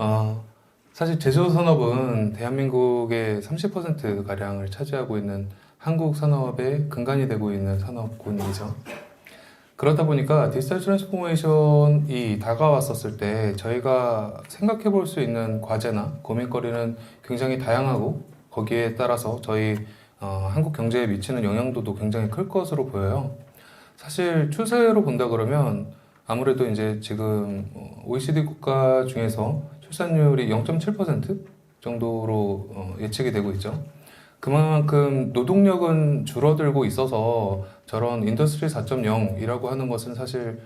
어, 사실 제조 산업은 대한민국의 30%가량을 차지하고 있는 한국 산업의 근간이 되고 있는 산업군이죠. 그러다 보니까 디지털 트랜스포메이션이 다가왔었을 때 저희가 생각해 볼 수 있는 과제나 고민거리는 굉장히 다양하고 거기에 따라서 저희 한국 경제에 미치는 영향도도 굉장히 클 것으로 보여요. 사실 추세로 본다 그러면 아무래도 이제 지금 OECD 국가 중에서 출산율이 0.7% 정도로 예측이 되고 있죠. 그만큼 노동력은 줄어들고 있어서 저런 인더스트리 4.0이라고 하는 것은 사실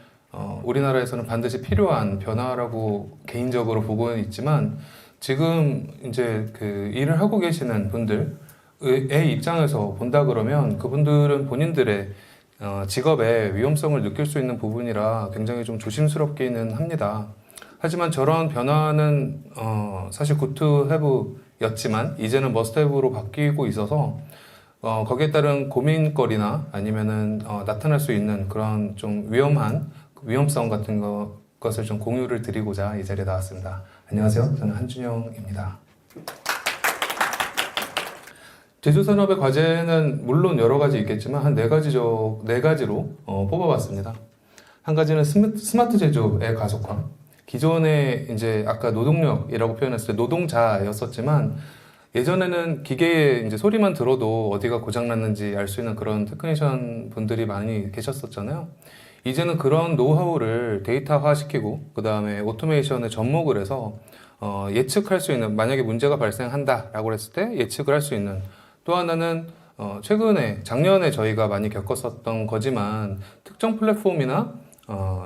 우리나라에서는 반드시 필요한 변화라고 개인적으로 보고는 있지만 지금 이제 그 일을 하고 계시는 분들의 입장에서 본다 그러면 그분들은 본인들의 직업의 위험성을 느낄 수 있는 부분이라 굉장히 좀 조심스럽기는 합니다. 하지만 저런 변화는 사실 good to have 였지만 이제는 must have로 바뀌고 있어서 거기에 따른 고민거리나 아니면은 나타날 수 있는 그런 좀 위험성 같은 것을 좀 공유를 드리고자 이 자리에 나왔습니다. 안녕하세요. 저는 한준영입니다. 제조산업의 과제는 물론 여러 가지 있겠지만 한 네 가지로 뽑아봤습니다. 한 가지는 스마트 제조의 가속화. 기존에 이제 아까 노동력이라고 표현했을 때 노동자였었지만 예전에는 기계에 이제 소리만 들어도 어디가 고장났는지 알 수 있는 그런 테크니션 분들이 많이 계셨었잖아요. 이제는 그런 노하우를 데이터화시키고 그 다음에 오토메이션에 접목을 해서 예측할 수 있는 만약에 문제가 발생한다라고 했을 때 예측을 할 수 있는 또 하나는 작년에 저희가 많이 겪었었던 거지만 특정 플랫폼이나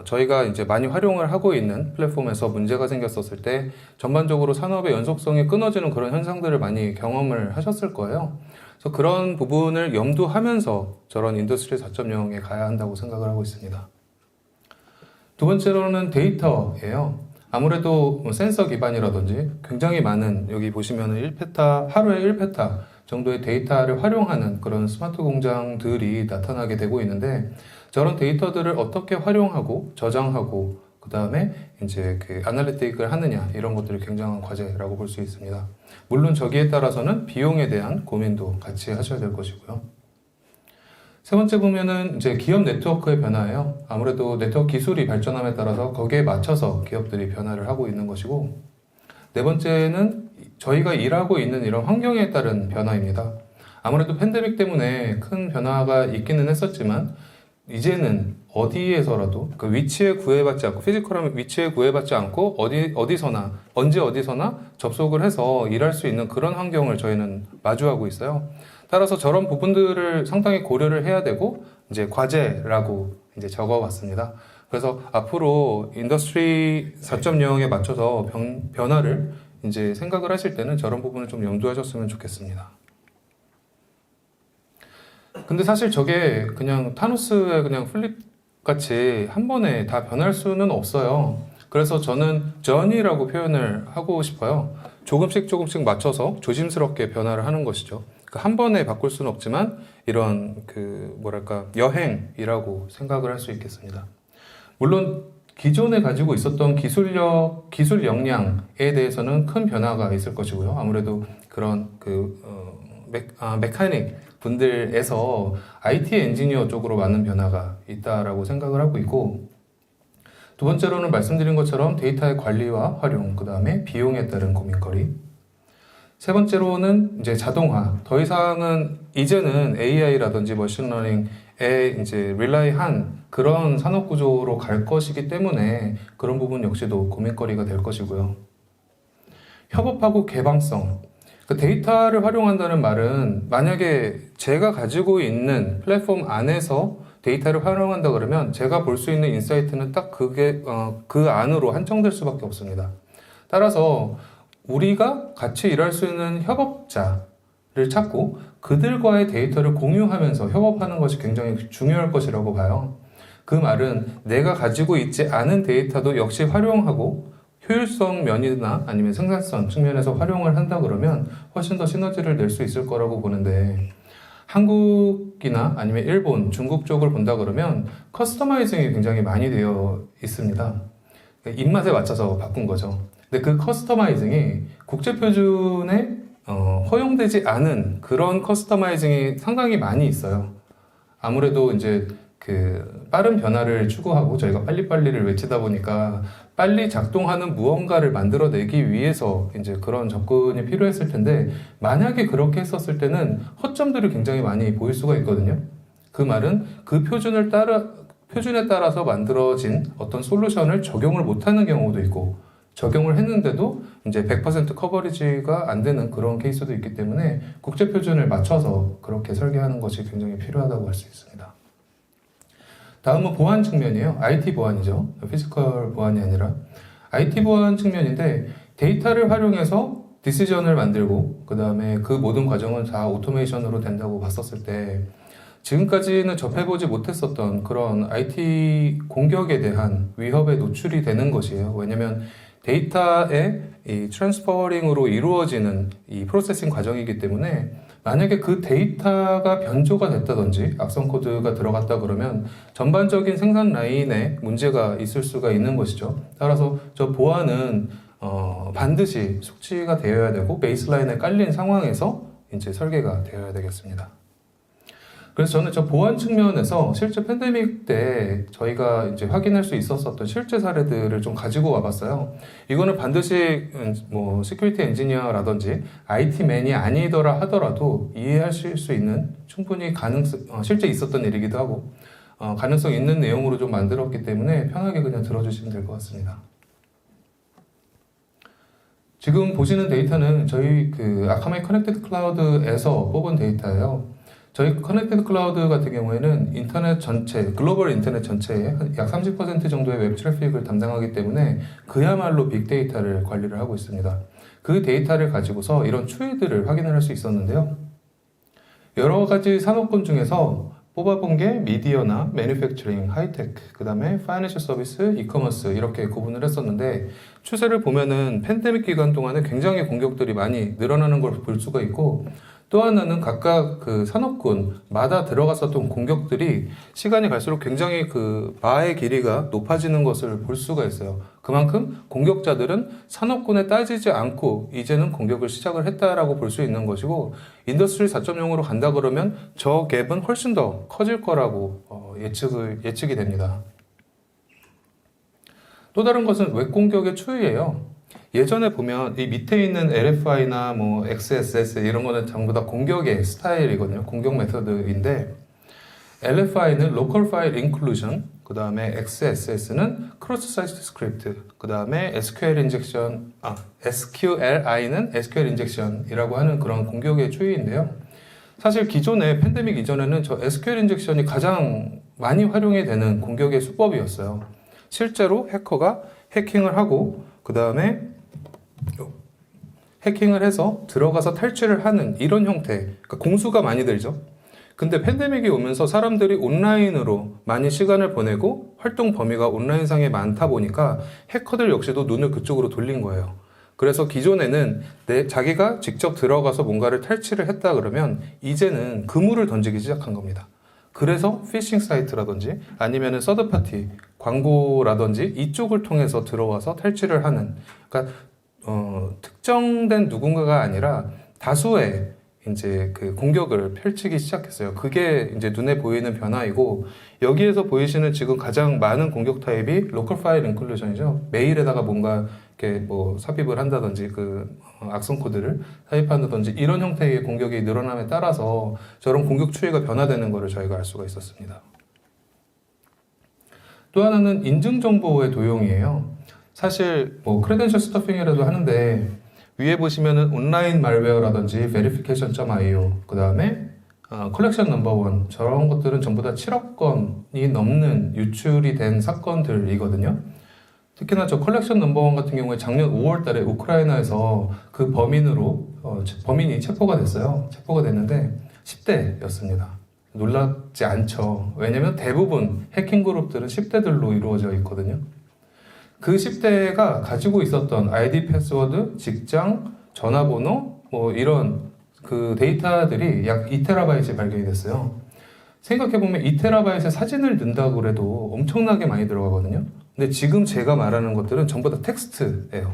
저희가 이제 많이 활용을 하고 있는 플랫폼에서 문제가 생겼었을 때 전반적으로 산업의 연속성이 끊어지는 그런 현상들을 많이 경험을 하셨을 거예요. 그래서 그런 부분을 염두하면서 저런 인더스트리 4.0에 가야 한다고 생각을 하고 있습니다. 두 번째로는 데이터예요. 아무래도 센서 기반이라든지 굉장히 많은 여기 보시면은 하루에 1페타 정도의 데이터를 활용하는 그런 스마트 공장들이 나타나게 되고 있는데 저런 데이터들을 어떻게 활용하고 저장하고 그 다음에 이제 그 아날리틱을 하느냐 이런 것들이 굉장한 과제라고 볼 수 있습니다. 물론 저기에 따라서는 비용에 대한 고민도 같이 하셔야 될 것이고요. 세 번째 보면은 이제 기업 네트워크의 변화예요. 아무래도 네트워크 기술이 발전함에 따라서 거기에 맞춰서 기업들이 변화를 하고 있는 것이고 네 번째는 저희가 일하고 있는 이런 환경에 따른 변화입니다. 아무래도 팬데믹 때문에 큰 변화가 있기는 했었지만 이제는 어디에서라도 그 위치에 구애받지 않고 피지컬한 위치에 구애받지 않고 어디서나 언제 어디서나 접속을 해서 일할 수 있는 그런 환경을 저희는 마주하고 있어요. 따라서 저런 부분들을 상당히 고려를 해야 되고 이제 과제라고 이제 적어봤습니다. 그래서 앞으로 인더스트리 4.0에 맞춰서 변화를 이제 생각을 하실 때는 저런 부분을 좀 염두하셨으면 좋겠습니다. 근데 사실 저게 그냥 타노스의 그냥 플립 같이 한 번에 다 변할 수는 없어요. 그래서 저는 journey라고 표현을 하고 싶어요. 조금씩 맞춰서 조심스럽게 변화를 하는 것이죠. 한 번에 바꿀 수는 없지만 이런 여행이라고 생각을 할 수 있겠습니다. 물론 기존에 가지고 있었던 기술 역량에 대해서는 큰 변화가 있을 것이고요. 아무래도 그런 메카닉 분들에서 IT 엔지니어 쪽으로 많은 변화가 있다라고 생각을 하고 있고 두 번째로는 말씀드린 것처럼 데이터의 관리와 활용, 그 다음에 비용에 따른 고민거리 세 번째로는 이제 자동화. 더 이상은 이제는 AI라든지 머신러닝에 이제 릴라이한 그런 산업 구조로 갈 것이기 때문에 그런 부분 역시도 고민거리가 될 것이고요. 협업하고 개방성. 그 데이터를 활용한다는 말은 만약에 제가 가지고 있는 플랫폼 안에서 데이터를 활용한다 그러면 제가 볼 수 있는 인사이트는 딱 그 안으로 한정될 수밖에 없습니다. 따라서 우리가 같이 일할 수 있는 협업자를 찾고 그들과의 데이터를 공유하면서 협업하는 것이 굉장히 중요할 것이라고 봐요. 그 말은 내가 가지고 있지 않은 데이터도 역시 활용하고 효율성 면이나 아니면 생산성 측면에서 활용을 한다 그러면 훨씬 더 시너지를 낼 수 있을 거라고 보는데 한국이나 아니면 일본, 중국 쪽을 본다 그러면 커스터마이징이 굉장히 많이 되어 있습니다. 입맛에 맞춰서 바꾼 거죠. 근데 그 커스터마이징이 국제 표준에 허용되지 않은 그런 커스터마이징이 상당히 많이 있어요. 아무래도 이제 그 빠른 변화를 추구하고 저희가 빨리빨리를 외치다 보니까 빨리 작동하는 무언가를 만들어내기 위해서 이제 그런 접근이 필요했을 텐데, 만약에 그렇게 했었을 때는 허점들이 굉장히 많이 보일 수가 있거든요. 그 말은 그 표준에 따라서 만들어진 어떤 솔루션을 적용을 못하는 경우도 있고, 적용을 했는데도 이제 100% 커버리지가 안 되는 그런 케이스도 있기 때문에 국제 표준을 맞춰서 그렇게 설계하는 것이 굉장히 필요하다고 할 수 있습니다. 다음은 보안 측면이에요. IT 보안이죠. 피지컬 보안이 아니라 IT 보안 측면인데, 데이터를 활용해서 디시전을 만들고 그 다음에 그 모든 과정은 다 오토메이션으로 된다고 봤었을 때, 지금까지는 접해보지 못했었던 그런 IT 공격에 대한 위협에 노출이 되는 것이에요. 왜냐면 데이터의 이 트랜스퍼링으로 이루어지는 이 프로세싱 과정이기 때문에, 만약에 그 데이터가 변조가 됐다든지 악성 코드가 들어갔다 그러면 전반적인 생산 라인에 문제가 있을 수가 있는 것이죠. 따라서 저 보안은 반드시 숙지가 되어야 되고 베이스라인에 깔린 상황에서 이제 설계가 되어야 되겠습니다. 그래서 저는 저 보안 측면에서 실제 팬데믹 때 저희가 이제 확인할 수 있었던 실제 사례들을 좀 가지고 와봤어요. 이거는 반드시 뭐 시큐리티 엔지니어라든지 IT맨이 아니더라 하더라도 이해하실 수 있는, 충분히 실제 있었던 일이기도 하고 가능성 있는 내용으로 좀 만들었기 때문에 편하게 그냥 들어주시면 될 것 같습니다. 지금 보시는 데이터는 저희 그 아카마이 커넥티드 클라우드에서 뽑은 데이터예요. 저희 커넥티드 클라우드 같은 경우에는 인터넷 전체, 글로벌 인터넷 전체의 약 30% 정도의 웹 트래픽을 담당하기 때문에 그야말로 빅데이터를 관리를 하고 있습니다. 그 데이터를 가지고서 이런 추이들을 확인을 할 수 있었는데요. 여러 가지 산업군 중에서 뽑아본 게 미디어나 매니팩처링, 하이테크, 그 다음에 파이낸셜 서비스, 이커머스 이렇게 구분을 했었는데, 추세를 보면은 팬데믹 기간 동안에 굉장히 공격들이 많이 늘어나는 걸 볼 수가 있고, 또 하나는 각각 그 산업군마다 들어갔었던 공격들이 시간이 갈수록 굉장히 그 바의 길이가 높아지는 것을 볼 수가 있어요. 그만큼 공격자들은 산업군에 따지지 않고 이제는 공격을 시작을 했다라고 볼 수 있는 것이고, 인더스트리 4.0으로 간다 그러면 저 갭은 훨씬 더 커질 거라고 예측이 됩니다. 또 다른 것은 웹 공격의 추이예요. 예전에 보면 이 밑에 있는 LFI나 뭐 XSS 이런 거는 전부 다 공격의 스타일이거든요. 공격 메서드인데, LFI는 Local File Inclusion, 그 다음에 XSS는 Cross Site Script, 그 다음에 SQLI는 SQL Injection이라고 하는 그런 공격의 추이인데요. 사실 기존에 팬데믹 이전에는 저 SQL 인젝션이 가장 많이 활용이 되는 공격의 수법이었어요. 실제로 해커가 해킹을 하고 그 다음에 해킹을 해서 들어가서 탈취를 하는 이런 형태, 그러니까 공수가 많이 들죠. 근데 팬데믹이 오면서 사람들이 온라인으로 많이 시간을 보내고 활동 범위가 온라인상에 많다 보니까 해커들 역시도 눈을 그쪽으로 돌린 거예요. 그래서 기존에는 자기가 직접 들어가서 뭔가를 탈취를 했다 그러면 이제는 그물을 던지기 시작한 겁니다. 그래서 피싱 사이트라든지 아니면은 서드파티 광고라든지 이쪽을 통해서 들어와서 탈취를 하는, 그러니까 특정된 누군가가 아니라 다수의 이제 그 공격을 펼치기 시작했어요. 그게 이제 눈에 보이는 변화이고, 여기에서 보이시는 지금 가장 많은 공격 타입이 로컬 파일 인클루전이죠. 메일에다가 뭔가 이렇게 뭐 삽입을 한다든지 악성 코드를 삽입한다든지 이런 형태의 공격이 늘어남에 따라서 저런 공격 추이가 변화되는 것을 저희가 알 수가 있었습니다. 또 하나는 인증 정보의 도용이에요. 사실 뭐 크레덴셜 스터핑이라도 하는데 위에 보시면은 온라인 말웨어라든지 verification.io, 그 다음에 컬렉션 넘버 1, 저런 것들은 전부 다 7억 건이 넘는 유출이 된 사건들이거든요. 특히나 저 컬렉션 넘버 1 같은 경우에 작년 5월 달에 우크라이나에서 그 범인이 체포가 됐어요. 체포가 됐는데 10대였습니다. 놀랍지 않죠. 왜냐면 대부분 해킹 그룹들은 10대들로 이루어져 있거든요. 그 10대가 가지고 있었던 아이디, 패스워드, 직장, 전화번호, 뭐 이런 그 데이터들이 약 2테라바이트에 발견이 됐어요. 생각해보면 2테라바이트의 사진을 넣는다고 그래도 엄청나게 많이 들어가거든요. 근데 지금 제가 말하는 것들은 전부 다 텍스트예요.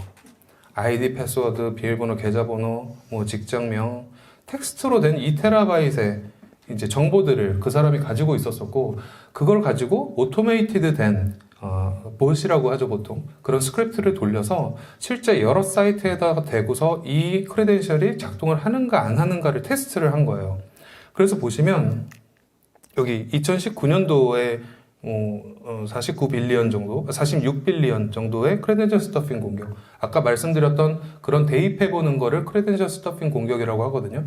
아이디, 패스워드, 비밀번호, 계좌번호, 뭐 직장명, 텍스트로 된 2TB의 이제 정보들을 그 사람이 가지고 있었었고, 그걸 가지고 오토메이티드 된 봇이라고 하죠, 보통. 그런 스크립트를 돌려서 실제 여러 사이트에다가 대고서 이 크레덴셜이 작동을 하는가 안 하는가를 테스트를 한 거예요. 그래서 보시면 여기 2019년도에 49빌리언 정도, 46빌리언 정도의 크레덴셜 스터핑 공격. 아까 말씀드렸던 그런 대입해보는 거를 크레덴셜 스터핑 공격이라고 하거든요.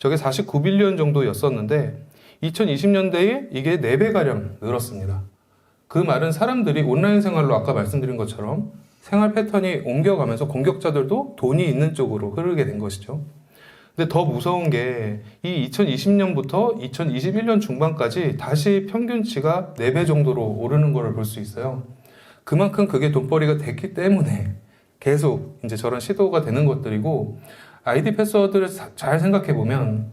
저게 49빌리언 정도였었는데 2020년대에 이게 4배가량 늘었습니다. 그 말은 사람들이 온라인 생활로 아까 말씀드린 것처럼 생활 패턴이 옮겨가면서 공격자들도 돈이 있는 쪽으로 흐르게 된 것이죠. 근데 더 무서운 게 이 2020년부터 2021년 중반까지 다시 평균치가 4배 정도로 오르는 것을 볼 수 있어요. 그만큼 그게 돈벌이가 됐기 때문에 계속 이제 저런 시도가 되는 것들이고, 아이디 패스워드를 잘 생각해 보면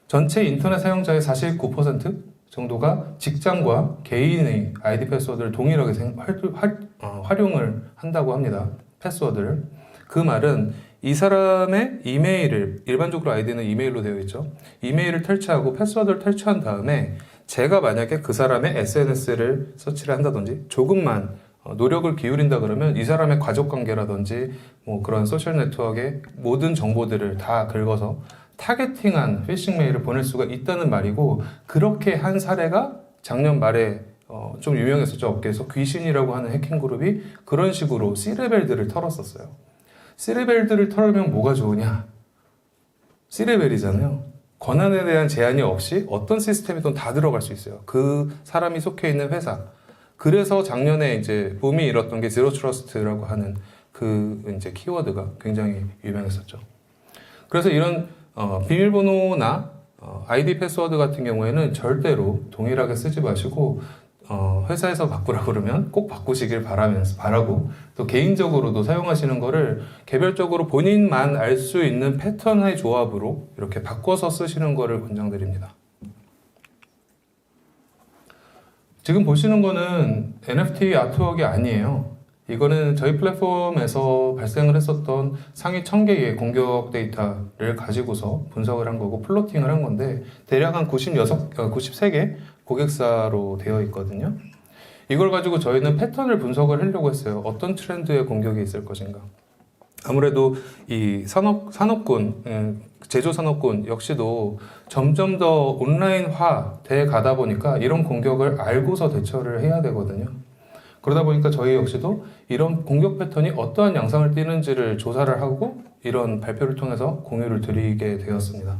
전체 인터넷 사용자의 49% 정도가 직장과 개인의 아이디 패스워드를 동일하게 활용을 한다고 합니다. 패스워드를. 그 말은 이 사람의 이메일을, 일반적으로 아이디는 이메일로 되어 있죠. 이메일을 탈취하고 패스워드를 탈취한 다음에 제가 만약에 그 사람의 SNS를 서치를 한다든지 조금만 노력을 기울인다 그러면 이 사람의 가족관계라든지 뭐 그런 소셜 네트워크의 모든 정보들을 다 긁어서 타겟팅한 피싱 메일을 보낼 수가 있다는 말이고, 그렇게 한 사례가 작년 말에 좀 유명했었죠. 업계에서 귀신이라고 하는 해킹 그룹이 그런 식으로 C레벨들을 털었었어요. C레벨들을 털면 뭐가 좋으냐? C레벨이잖아요. 권한에 대한 제한이 없이 어떤 시스템이든 다 들어갈 수 있어요. 그 사람이 속해 있는 회사. 그래서 작년에 이제 붐이 일었던 게 제로 트러스트라고 하는 그 이제 키워드가 굉장히 유명했었죠. 그래서 이런 비밀번호나 아이디 패스워드 같은 경우에는 절대로 동일하게 쓰지 마시고 회사에서 바꾸라고 그러면 꼭 바꾸시길 바라고, 또 개인적으로도 사용하시는 거를 개별적으로 본인만 알 수 있는 패턴의 조합으로 이렇게 바꿔서 쓰시는 거를 권장드립니다. 지금 보시는 거는 NFT 아트웍이 아니에요. 이거는 저희 플랫폼에서 발생을 했었던 상위 1000개의 공격 데이터를 가지고서 분석을 한 거고 플로팅을 한 건데, 대략 한 93개 고객사로 되어 있거든요. 이걸 가지고 저희는 패턴을 분석을 하려고 했어요. 어떤 트렌드의 공격이 있을 것인가. 아무래도 이 산업군, 제조 산업군 역시도 점점 더 온라인화 돼 가다 보니까 이런 공격을 알고서 대처를 해야 되거든요. 그러다 보니까 저희 역시도 이런 공격 패턴이 어떠한 양상을 띠는지를 조사를 하고 이런 발표를 통해서 공유를 드리게 되었습니다.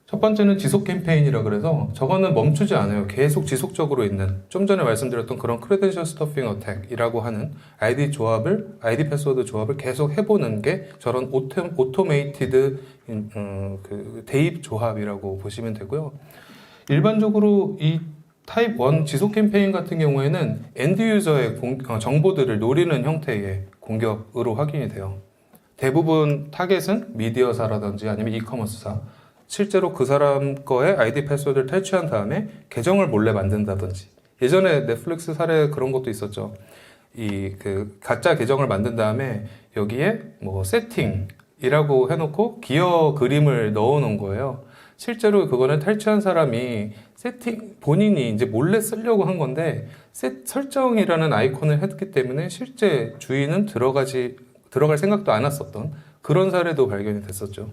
첫 번째는 지속 캠페인이라 그래서 저거는 멈추지 않아요. 계속 지속적으로 있는, 좀 전에 말씀드렸던 그런 크레덴셜 스터핑 어택이라고 하는 아이디 패스워드 조합을 계속 해보는 게 저런 오토메이티드 그 대입 조합이라고 보시면 되고요. 일반적으로 이 타입 1 지속 캠페인 같은 경우에는 엔드 유저의 정보들을 노리는 형태의 공격으로 확인이 돼요. 대부분 타겟은 미디어사라든지 아니면 이커머스사, 실제로 그 사람 거의 아이디 패스워드를 탈취한 다음에 계정을 몰래 만든다든지, 예전에 넷플릭스 사례 그런 것도 있었죠. 그 가짜 계정을 만든 다음에 여기에 뭐 세팅이라고 해놓고 기어 그림을 넣어 놓은 거예요. 실제로 그거는 탈취한 사람이 본인이 이제 몰래 쓰려고 한 건데 설정이라는 아이콘을 했기 때문에 실제 주인은 들어갈 생각도 안 했었던 그런 사례도 발견이 됐었죠.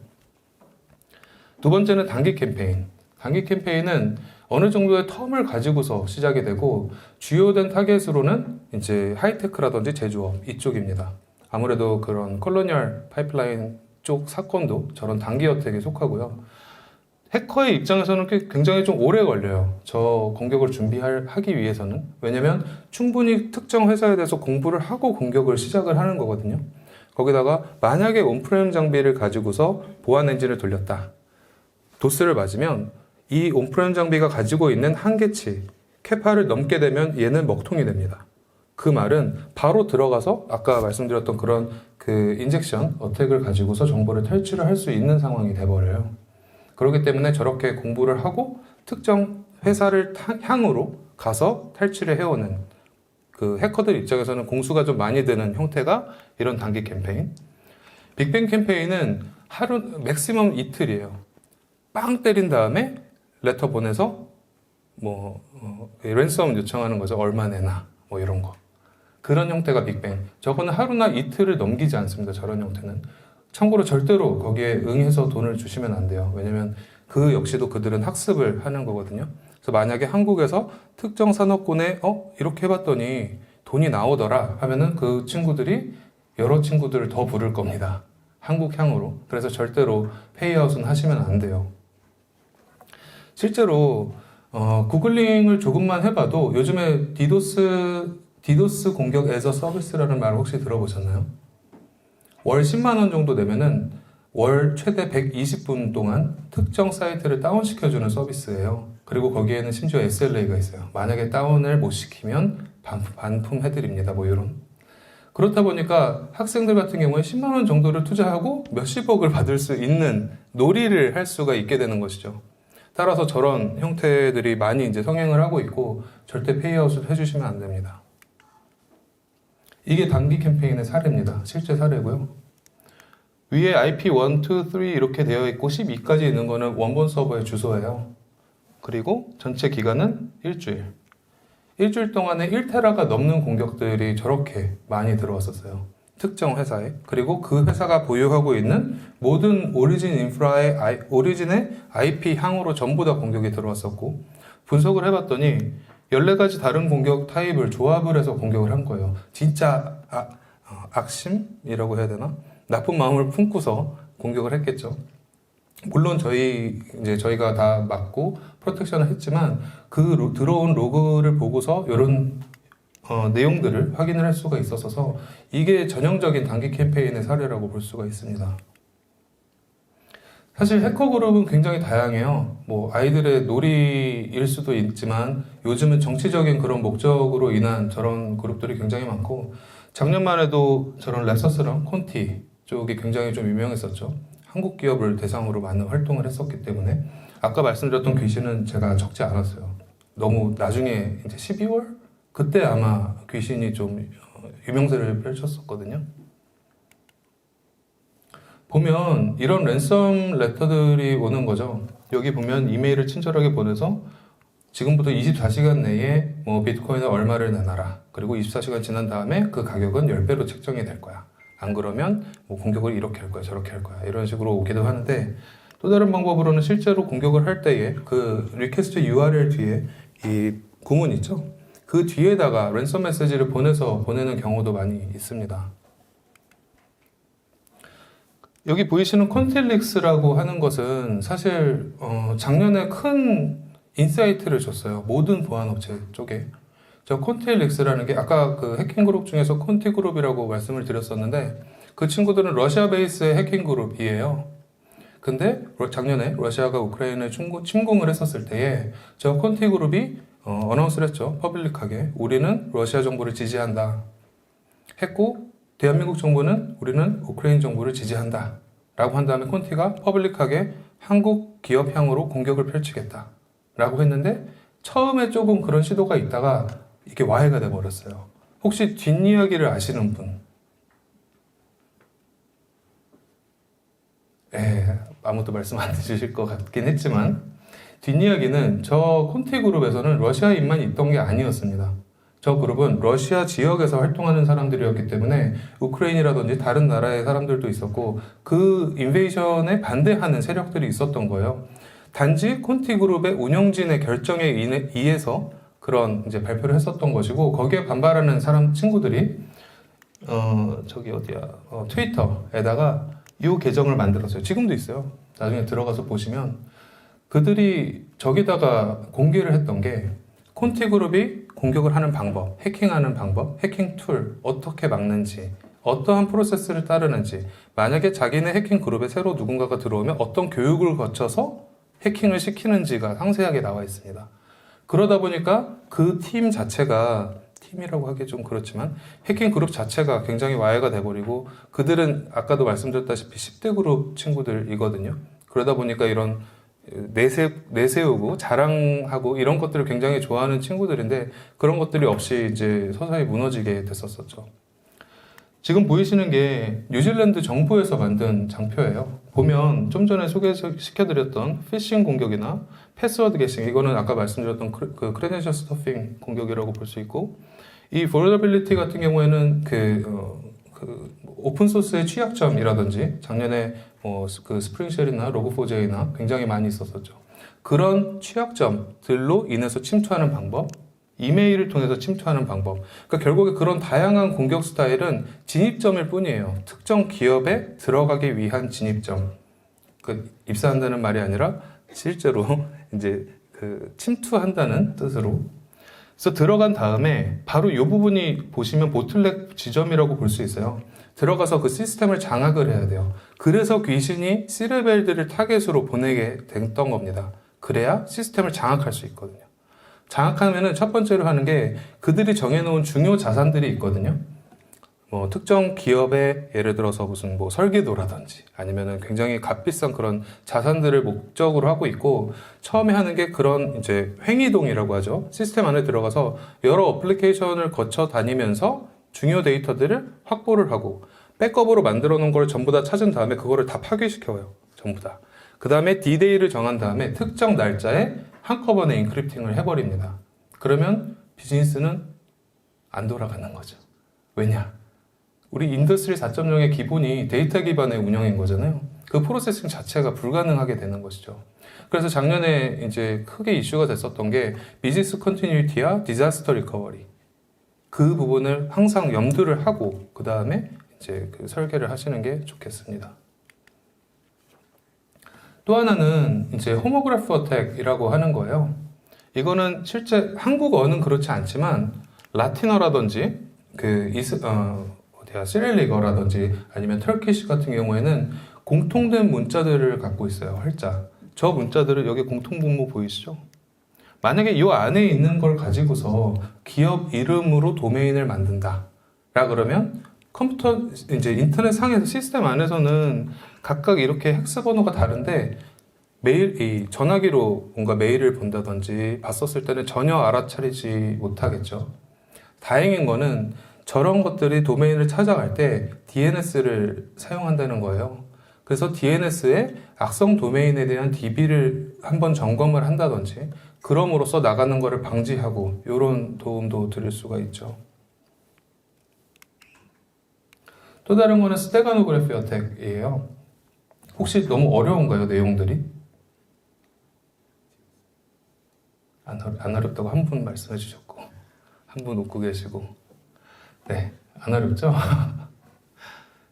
두 번째는 단기 캠페인. 단기 캠페인은 어느 정도의 텀을 가지고서 시작이 되고, 주요된 타겟으로는 이제 하이테크라든지 제조업 이쪽입니다. 아무래도 그런 콜로니얼 파이프라인 쪽 사건도 저런 단기 어택에 속하고요. 해커의 입장에서는 굉장히 좀 오래 걸려요. 저 공격을 하기 위해서는. 왜냐면 충분히 특정 회사에 대해서 공부를 하고 공격을 시작을 하는 거거든요. 거기다가 만약에 온프레임 장비를 가지고서 보안 엔진을 돌렸다. 도스를 맞으면 이 온프레임 장비가 가지고 있는 한계치, 캐파를 넘게 되면 얘는 먹통이 됩니다. 그 말은 바로 들어가서 아까 말씀드렸던 그런 그 인젝션 어택을 가지고서 정보를 탈취를 할 수 있는 상황이 돼버려요. 그렇기 때문에 저렇게 공부를 하고 특정 회사를 향으로 가서 탈취를 해오는 그 해커들 입장에서는 공수가 좀 많이 드는 형태가 이런 단기 캠페인. 빅뱅 캠페인은 하루 맥시멈 이틀이에요. 빵 때린 다음에 레터 보내서 랜섬 요청하는 거죠. 얼마 내나 뭐 이런 거. 그런 형태가 빅뱅. 저거는 하루나 이틀을 넘기지 않습니다. 저런 형태는. 참고로 절대로 거기에 응해서 돈을 주시면 안 돼요. 왜냐면 그 역시도 그들은 학습을 하는 거거든요. 그래서 만약에 한국에서 특정 산업군에 이렇게 해봤더니 돈이 나오더라 하면은 그 친구들이 여러 친구들을 더 부를 겁니다. 한국향으로. 그래서 절대로 페이아웃은 하시면 안 돼요. 실제로 구글링을 조금만 해봐도 요즘에 디도스 공격 에저 서비스라는 말을 혹시 들어보셨나요? 월 10만 원 정도 내면은 월 최대 120분 동안 특정 사이트를 다운시켜주는 서비스예요. 그리고 거기에는 심지어 SLA가 있어요. 만약에 다운을 못 시키면 반품해드립니다. 뭐 이런. 그렇다 보니까 학생들 같은 경우에 10만 원 정도를 투자하고 몇십억을 받을 수 있는 놀이를 할 수가 있게 되는 것이죠. 따라서 저런 형태들이 많이 이제 성행을 하고 있고 절대 페이아웃을 해주시면 안 됩니다. 이게 단기 캠페인의 사례입니다. 실제 사례고요. 위에 IP 1, 2, 3 이렇게 되어 있고 12까지 있는 거는 원본 서버의 주소예요. 그리고 전체 기간은 일주일. 일주일 동안에 1테라가 넘는 공격들이 저렇게 많이 들어왔었어요. 특정 회사에. 그리고 그 회사가 보유하고 있는 모든 오리진 인프라의 오리진의 IP 향으로 전부 다 공격이 들어왔었고, 분석을 해봤더니 14가지 다른 공격 타입을 조합을 해서 공격을 한 거예요. 진짜 악심이라고 해야 되나? 나쁜 마음을 품고서 공격을 했겠죠. 물론 저희가 다 맞고 프로텍션을 했지만 그 들어온 로그를 보고서 이런 내용들을 확인을 할 수가 있었어서 이게 전형적인 단기 캠페인의 사례라고 볼 수가 있습니다. 사실 해커 그룹은 굉장히 다양해요. 아이들의 놀이일 수도 있지만 요즘은 정치적인 그런 목적으로 인한 저런 그룹들이 굉장히 많고, 작년만 해도 저런 랩서스랑 콘티 쪽이 굉장히 좀 유명했었죠. 한국 기업을 대상으로 많은 활동을 했었기 때문에 아까 말씀드렸던 귀신은 제가 적지 않았어요. 너무 나중에 이제 12월? 그때 아마 귀신이 좀 유명세를 펼쳤었거든요. 보면 이런 랜섬 레터들이 오는 거죠. 여기 보면 이메일을 친절하게 보내서 지금부터 24시간 내에 비트코인을 얼마를 내놔라. 그리고 24시간 지난 다음에 그 가격은 10배로 책정이 될 거야. 안 그러면 공격을 이렇게 할 거야, 저렇게 할 거야. 이런 식으로 오기도 하는데, 또 다른 방법으로는 실제로 공격을 할 때에 그 리퀘스트 URL 뒤에 이 구문 있죠? 그 뒤에다가 랜섬 메시지를 보내는 경우도 많이 있습니다. 여기 보이시는 콘틸릭스라고 하는 것은 사실 작년에 큰 인사이트를 줬어요. 모든 보안업체 쪽에. 저 콘틸릭스라는 게 아까 그 해킹그룹 중에서 콘티그룹이라고 말씀을 드렸었는데, 그 친구들은 러시아 베이스의 해킹그룹이에요. 근데 작년에 러시아가 우크라이나에 침공을 했었을 때에 저 콘티그룹이 어나운스를 했죠. 퍼블릭하게. 우리는 러시아 정부를 지지한다. 했고, 대한민국 정부는 우리는 우크라이나 정부를 지지한다. 라고 한 다음에 콘티가 퍼블릭하게 한국 기업향으로 공격을 펼치겠다. 라고 했는데, 처음에 조금 그런 시도가 있다가 이게 와해가 돼버렸어요. 혹시 뒷이야기를 아시는 분? 아무도 말씀 안 해주실 것 같긴 했지만, 뒷이야기는 저 콘티 그룹에서는 러시아인만 있던 게 아니었습니다. 저 그룹은 러시아 지역에서 활동하는 사람들이었기 때문에 우크라이나라든지 다른 나라의 사람들도 있었고, 그 인베이션에 반대하는 세력들이 있었던 거예요. 단지 콘티 그룹의 운영진의 결정에 의해서 그런 이제 발표를 했었던 것이고, 거기에 반발하는 친구들이 트위터에다가 이 계정을 만들었어요. 지금도 있어요. 나중에 들어가서 보시면 그들이 저기다가 공개를 했던 게 콘티 그룹이 공격을 하는 방법, 해킹하는 방법, 해킹 툴 어떻게 막는지, 어떠한 프로세스를 따르는지, 만약에 자기네 해킹 그룹에 새로 누군가가 들어오면 어떤 교육을 거쳐서 해킹을 시키는지가 상세하게 나와 있습니다. 그러다 보니까 그 팀 자체가, 팀이라고 하기 좀 그렇지만 해킹 그룹 자체가 굉장히 와해가 돼버리고, 그들은 아까도 말씀드렸다시피 10대 그룹 친구들이거든요. 그러다 보니까 이런 내세우고 자랑하고 이런 것들을 굉장히 좋아하는 친구들인데 그런 것들이 없이 이제 서서히 무너지게 됐었었죠. 지금 보이시는 게 뉴질랜드 정부에서 만든 장표예요. 보면 좀 전에 소개시켜드렸던 피싱 공격이나 패스워드 게싱, 이거는 아까 말씀드렸던 그 크레덴셜 스토핑 공격이라고 볼 수 있고, 이 vulnerability 같은 경우에는 오픈소스의 취약점이라든지 작년에 그 스프링쉘이나 로그4j나 굉장히 많이 있었었죠. 그런 취약점들로 인해서 침투하는 방법, 이메일을 통해서 침투하는 방법. 그러니까 결국에 그런 다양한 공격 스타일은 진입점일 뿐이에요. 특정 기업에 들어가기 위한 진입점. 입사한다는 말이 아니라 실제로 이제 침투한다는 뜻으로. 그래서 들어간 다음에 바로 이 부분이 보시면 보틀넥 지점이라고 볼 수 있어요. 들어가서 그 시스템을 장악을 해야 돼요. 그래서 귀신이 C레벨들을 타겟으로 보내게 됐던 겁니다. 그래야 시스템을 장악할 수 있거든요. 장악하면은 첫 번째로 하는 게 그들이 정해놓은 중요 자산들이 있거든요. 특정 기업의 예를 들어서 무슨 설계도라든지 아니면은 굉장히 값비싼 그런 자산들을 목적으로 하고 있고, 처음에 하는 게 그런 이제 횡이동이라고 하죠. 시스템 안에 들어가서 여러 어플리케이션을 거쳐 다니면서 중요 데이터들을 확보를 하고 백업으로 만들어 놓은 걸 전부 다 찾은 다음에 그거를 다 파괴시켜요. 전부 다. 그 다음에 D-Day를 정한 다음에 특정 날짜에 한꺼번에 인크립팅을 해버립니다. 그러면 비즈니스는 안 돌아가는 거죠. 왜냐? 우리 인더스트리 4.0의 기본이 데이터 기반의 운영인 거잖아요. 그 프로세싱 자체가 불가능하게 되는 것이죠. 그래서 작년에 이제 크게 이슈가 됐었던 게 비즈니스 컨티뉴이티와 디자스터 리커버리. 그 부분을 항상 염두를 하고 그 다음에 이제 설계를 하시는 게 좋겠습니다. 또 하나는 이제 호모그래프 어택이라고 하는 거예요. 이거는 실제 한국어는 그렇지 않지만 라틴어라든지 시릴리거라든지 아니면 터키시 같은 경우에는 공통된 문자들을 갖고 있어요. 활자. 저 문자들을 여기 공통분모 보이시죠? 만약에 이 안에 있는 걸 가지고서 기업 이름으로 도메인을 만든다 라 그러면 컴퓨터 이제 인터넷 상에서 시스템 안에서는 각각 이렇게 헥스 번호가 다른데 이 전화기로 뭔가 메일을 본다든지 봤었을 때는 전혀 알아차리지 못하겠죠. 다행인 거는 저런 것들이 도메인을 찾아갈 때 DNS를 사용한다는 거예요. 그래서 DNS의 악성 도메인에 대한 DB를 한번 점검을 한다든지 그럼으로써 나가는 것을 방지하고 이런 도움도 드릴 수가 있죠. 또 다른 거는 스테가노그래피 어택이에요. 혹시 너무 어려운가요, 내용들이? 안 어렵다고 한 분 말씀해 주셨고 한 분 웃고 계시고, 네, 안 어렵죠?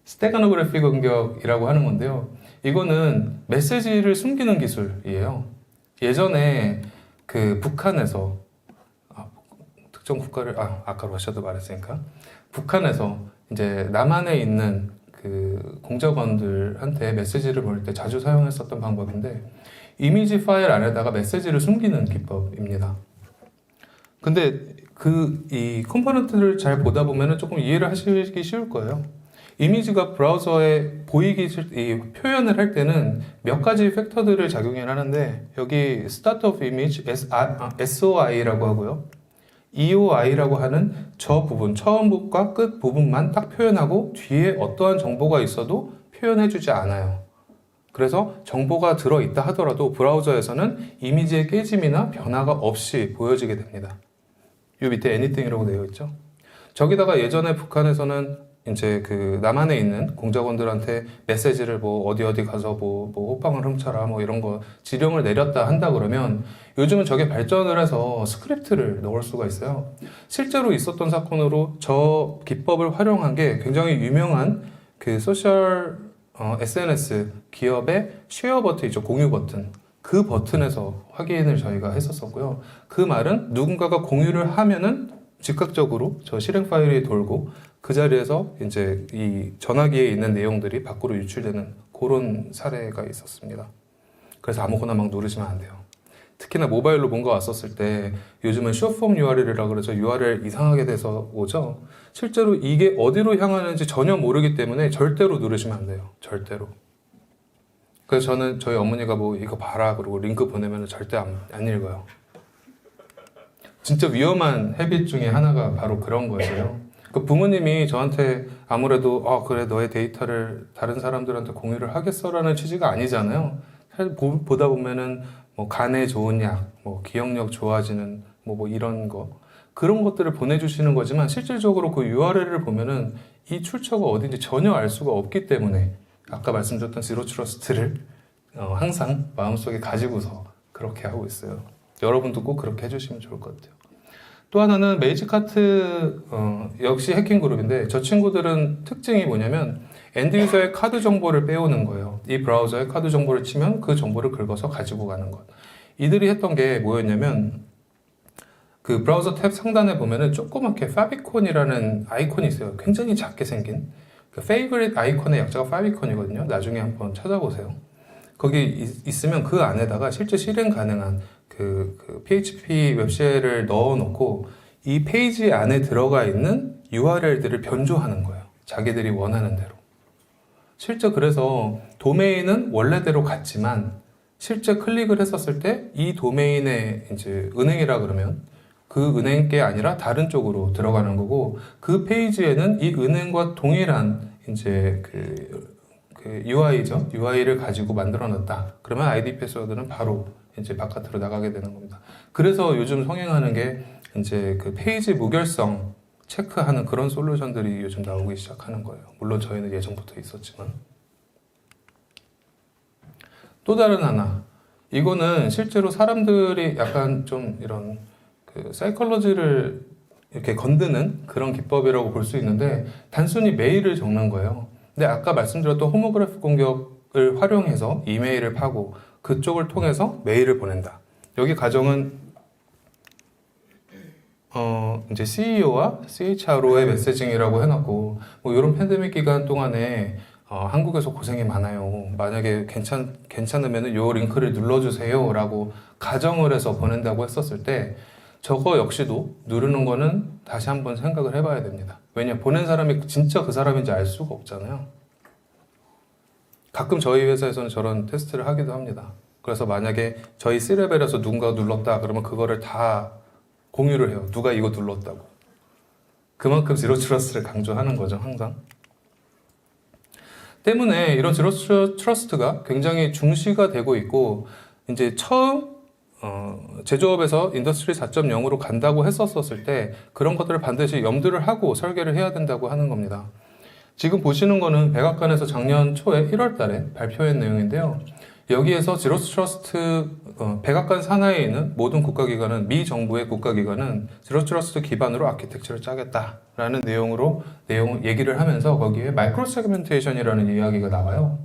스테가노그래피 공격이라고 하는 건데요. 이거는 메시지를 숨기는 기술이에요. 예전에 북한에서 특정 국가를 아까 러시아도 말했으니까 북한에서 이제 남한에 있는 공작원들한테 메시지를 보낼 때 자주 사용했었던 방법인데 이미지 파일 안에다가 메시지를 숨기는 기법입니다. 근데 이 컴포넌트를 잘 보다 보면은 조금 이해를 하시기 쉬울 거예요. 이미지가 브라우저에 표현을 할 때는 몇 가지 팩터들을 작용을 하는데 여기 Start of Image, SOI라고 하고요. EOI라고 하는 저 부분, 처음부터 끝 부분만 딱 표현하고 뒤에 어떠한 정보가 있어도 표현해주지 않아요. 그래서 정보가 들어있다 하더라도 브라우저에서는 이미지의 깨짐이나 변화가 없이 보여지게 됩니다. 이 밑에 anything이라고 되어 있죠. 저기다가 예전에 북한에서는 이제 남한에 있는 공작원들한테 메시지를 어디 가서 호빵을 훔쳐라 이런 거 지령을 내렸다 한다 그러면 요즘은 저게 발전을 해서 스크립트를 넣을 수가 있어요. 실제로 있었던 사건으로 저 기법을 활용한 게 굉장히 유명한 소셜 SNS 기업의 쉐어 버튼이죠. 공유 버튼. 그 버튼에서 확인을 저희가 했었었고요. 그 말은 누군가가 공유를 하면은 즉각적으로 저 실행 파일이 돌고 그 자리에서 이제 이 전화기에 있는 내용들이 밖으로 유출되는 그런 사례가 있었습니다. 그래서 아무거나 막 누르시면 안 돼요. 특히나 모바일로 뭔가 왔었을 때 요즘은 숏폼 URL이라고 그래서 URL 이상하게 돼서 오죠. 실제로 이게 어디로 향하는지 전혀 모르기 때문에 절대로 누르시면 안 돼요. 절대로. 그래서 저는 저희 어머니가 뭐 이거 봐라 그러고 링크 보내면 절대 안 읽어요. 진짜 위험한 헤빗 중에 하나가 바로 그런 거예요. 그 부모님이 저한테 아무래도 그래 너의 데이터를 다른 사람들한테 공유를 하겠어라는 취지가 아니잖아요. 사실 보다 보면은 뭐 간에 좋은 약, 뭐 기억력 좋아지는 뭐 이런 거 그런 것들을 보내주시는 거지만 실질적으로 그 URL을 보면은 이 출처가 어딘지 전혀 알 수가 없기 때문에 아까 말씀드렸던 지로 트러스트를 항상 마음속에 가지고서 그렇게 하고 있어요. 여러분도 꼭 그렇게 해주시면 좋을 것 같아요. 또 하나는 메이지카트 역시 해킹 그룹인데 저 친구들은 특징이 뭐냐면 엔드 유저의 카드 정보를 빼오는 거예요. 이 브라우저에 카드 정보를 치면 그 정보를 긁어서 가지고 가는 것. 이들이 했던 게 뭐였냐면 그 브라우저 탭 상단에 보면은 조그맣게 파비콘이라는 아이콘이 있어요. 굉장히 작게 생긴 그 페이버릿 아이콘의 약자가 파비콘이거든요. 나중에 한번 찾아보세요. 거기 있으면 그 안에다가 실제 실행 가능한 그 PHP 웹쉘을 넣어놓고 이 페이지 안에 들어가 있는 URL들을 변조하는 거예요. 자기들이 원하는 대로. 실제 그래서 도메인은 원래대로 같지만 실제 클릭을 했었을 때 이 도메인의 이제 은행이라 그러면 그 은행 게 아니라 다른 쪽으로 들어가는 거고 그 페이지에는 이 은행과 동일한 이제 그 UI죠. UI를 가지고 만들어 놨다. 그러면 아이디 패스워드는 바로 이제 바깥으로 나가게 되는 겁니다. 그래서 요즘 성행하는 게 이제 그 페이지 무결성 체크하는 그런 솔루션들이 요즘 나오기 시작하는 거예요. 물론 저희는 예전부터 있었지만. 또 다른 하나. 이거는 실제로 사람들이 약간 좀 이런 그 사이콜로지를 이렇게 건드는 그런 기법이라고 볼 수 있는데 단순히 메일을 적는 거예요. 근데 아까 말씀드렸던 호모그래프 공격을 활용해서 이메일을 파고 그쪽을 통해서 메일을 보낸다. 여기 가정은 이제 CEO와 CHRO의 메시징이라고 해놨고 뭐 이런 팬데믹 기간 동안에 한국에서 고생이 많아요. 만약에 괜찮으면 요 링크를 눌러주세요 라고 가정을 해서 보낸다고 했었을 때 저거 역시도 누르는 거는 다시 한번 생각을 해봐야 됩니다. 왜냐 보낸 사람이 진짜 그 사람인지 알 수가 없잖아요. 가끔 저희 회사에서는 저런 테스트를 하기도 합니다. 그래서 만약에 저희 C레벨에서 누군가 눌렀다 그러면 그거를 다 공유를 해요. 누가 이거 눌렀다고. 그만큼 지로 트러스트를 강조하는 거죠, 항상. 때문에 이런 지로 트러스트가 굉장히 중시가 되고 있고 이제 처음 제조업에서 인더스트리 4.0으로 간다고 했었을 때 그런 것들을 반드시 염두를 하고 설계를 해야 된다고 하는 겁니다. 지금 보시는 거는 백악관에서 작년 초에 1월 달에 발표한 내용인데요. 여기에서 지로 트러스트 백악관 산하에 있는 모든 국가기관은 미 정부의 국가기관은 지로 트러스트 기반으로 아키텍처를 짜겠다라는 내용으로 얘기를 하면서 거기에 마이크로 세그멘테이션이라는 이야기가 나와요.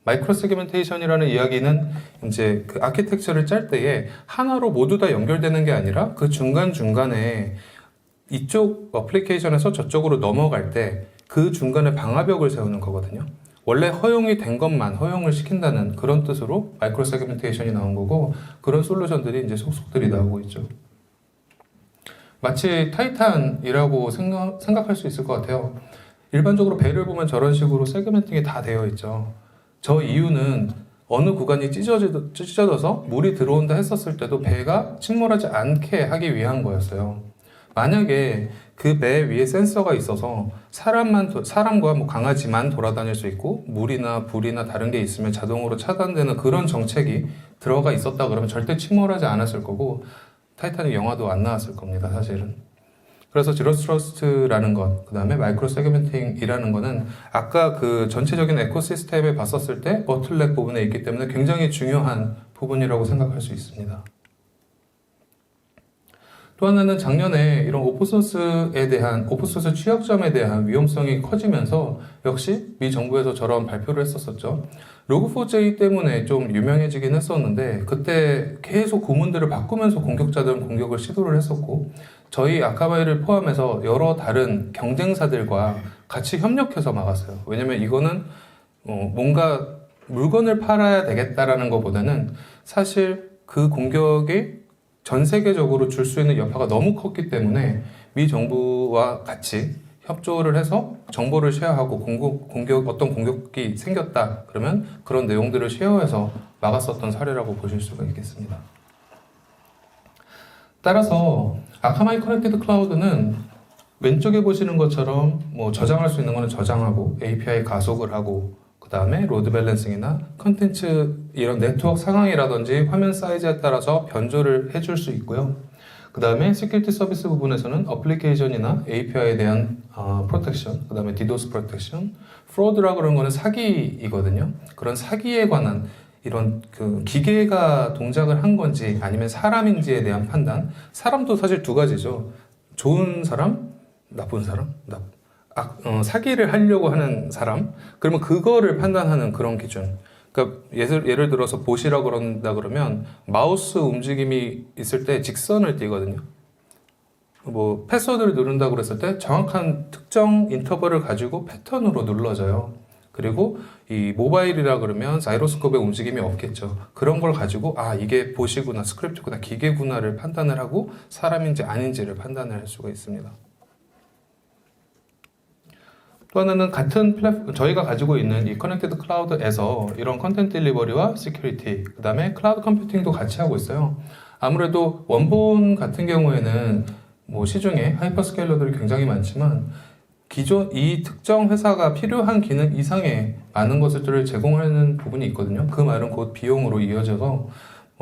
마이크로 세그멘테이션이라는 이야기는 이제 그 아키텍처를 짤 때에 하나로 모두 다 연결되는 게 아니라 그 중간중간에 이쪽 어플리케이션에서 저쪽으로 넘어갈 때 그 중간에 방화벽을 세우는 거거든요. 원래 허용이 된 것만 허용을 시킨다는 그런 뜻으로 마이크로 세그멘테이션이 나온 거고 그런 솔루션들이 이제 속속들이 나오고 있죠. 마치 타이탄이라고 생각할 수 있을 것 같아요. 일반적으로 배를 보면 저런 식으로 세그멘팅이 다 되어 있죠. 저 이유는 어느 구간이 찢어져서 물이 들어온다 했었을 때도 배가 침몰하지 않게 하기 위한 거였어요. 만약에 그 배 위에 센서가 있어서 사람과 뭐 강아지만 돌아다닐 수 있고 물이나 불이나 다른 게 있으면 자동으로 차단되는 그런 정책이 들어가 있었다 그러면 절대 침몰하지 않았을 거고 타이타닉 영화도 안 나왔을 겁니다, 사실은. 그래서 지로 트러스트라는 것, 그 다음에 마이크로 세그멘팅이라는 거는 아까 그 전체적인 에코시스템에 봤었을 때 버틀넥 부분에 있기 때문에 굉장히 중요한 부분이라고 생각할 수 있습니다. 또 하나는 작년에 이런 오픈소스 취약점에 대한 위험성이 커지면서 역시 미 정부에서 저런 발표를 했었죠. 로그4j 때문에 좀 유명해지긴 했었는데 그때 계속 구문들을 바꾸면서 공격자들은 공격을 시도를 했었고 저희 아카바이를 포함해서 여러 다른 경쟁사들과 같이 협력해서 막았어요. 왜냐면 이거는 뭔가 물건을 팔아야 되겠다라는 것보다는 사실 그 공격이 전 세계적으로 줄 수 있는 여파가 너무 컸기 때문에 미 정부와 같이 협조를 해서 정보를 쉐어하고 어떤 공격이 생겼다 그러면 그런 내용들을 쉐어해서 막았었던 사례라고 보실 수가 있겠습니다. 따라서 아카마이 커넥티드 클라우드는 왼쪽에 보시는 것처럼 뭐 저장할 수 있는 거는 저장하고 API 가속을 하고 그 다음에 로드 밸런싱이나 컨텐츠 이런 네트워크 상황이라든지 화면 사이즈에 따라서 변조를 해줄 수 있고요. 그 다음에 시큐리티 서비스 부분에서는 어플리케이션이나 API에 대한 프로텍션, 그 다음에 디도스 프로텍션, 프로드라고 그러는 거는 사기이거든요. 그런 사기에 관한 이런 그 기계가 동작을 한 건지 아니면 사람인지에 대한 판단. 사람도 사실 두 가지죠. 좋은 사람, 나쁜 사람, 사기를 하려고 하는 사람. 그러면 그거를 판단하는 그런 기준. 그러니까 예를 들어서 봇이라고 그런다 그러면 마우스 움직임이 있을 때 직선을 띄거든요. 뭐 패스워드를 누른다고 그랬을 때 정확한 특정 인터벌을 가지고 패턴으로 눌러져요. 그리고 이 모바일이라 그러면 자이로스코프의 움직임이 없겠죠. 그런 걸 가지고 이게 봇이구나, 스크립트구나, 기계구나를 판단을 하고 사람인지 아닌지를 판단을 할 수가 있습니다. 또 하나는 같은 저희가 가지고 있는 이 커넥티드 클라우드에서 이런 컨텐츠 딜리버리와 시큐리티, 그 다음에 클라우드 컴퓨팅도 같이 하고 있어요. 아무래도 원본 같은 경우에는 뭐 시중에 하이퍼스케일러들이 굉장히 많지만 기존 이 특정 회사가 필요한 기능 이상의 많은 것들을 제공하는 부분이 있거든요. 그 말은 곧 비용으로 이어져서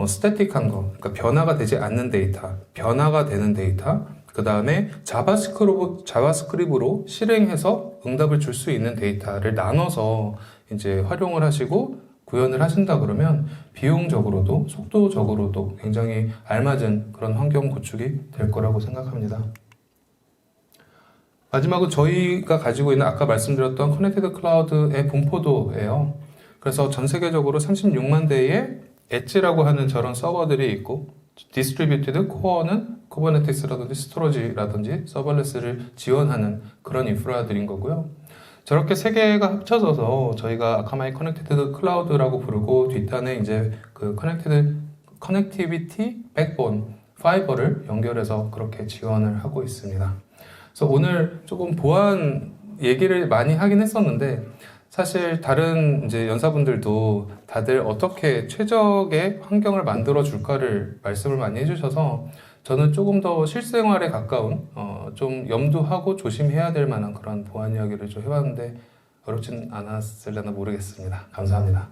스태틱한 거, 그러니까 변화가 되지 않는 데이터, 변화가 되는 데이터, 그 다음에 자바스크립트로 실행해서 응답을 줄 수 있는 데이터를 나눠서 이제 활용을 하시고 구현을 하신다 그러면 비용적으로도 속도적으로도 굉장히 알맞은 그런 환경 구축이 될 거라고 생각합니다. 마지막으로 저희가 가지고 있는 아까 말씀드렸던 커넥티드 클라우드의 분포도예요. 그래서 전 세계적으로 36만 대의 엣지라고 하는 저런 서버들이 있고 디스트리뷰티드 코어는 쿠버네티스라든지 스토리지라든지 서버레스를 지원하는 그런 인프라들인 거고요. 저렇게 세 개가 합쳐져서 저희가 아카마이 커넥티드 클라우드라고 부르고 뒷단에 이제 그 커넥티비티 백본 파이버를 연결해서 그렇게 지원을 하고 있습니다. 그래서 오늘 조금 보안 얘기를 많이 하긴 했었는데 사실 다른 이제 연사분들도 다들 어떻게 최적의 환경을 만들어 줄까를 말씀을 많이 해주셔서 저는 조금 더 실생활에 가까운 좀 염두하고 조심해야 될 만한 그런 보안 이야기를 좀 해봤는데 어렵진 않았을려나 모르겠습니다. 감사합니다.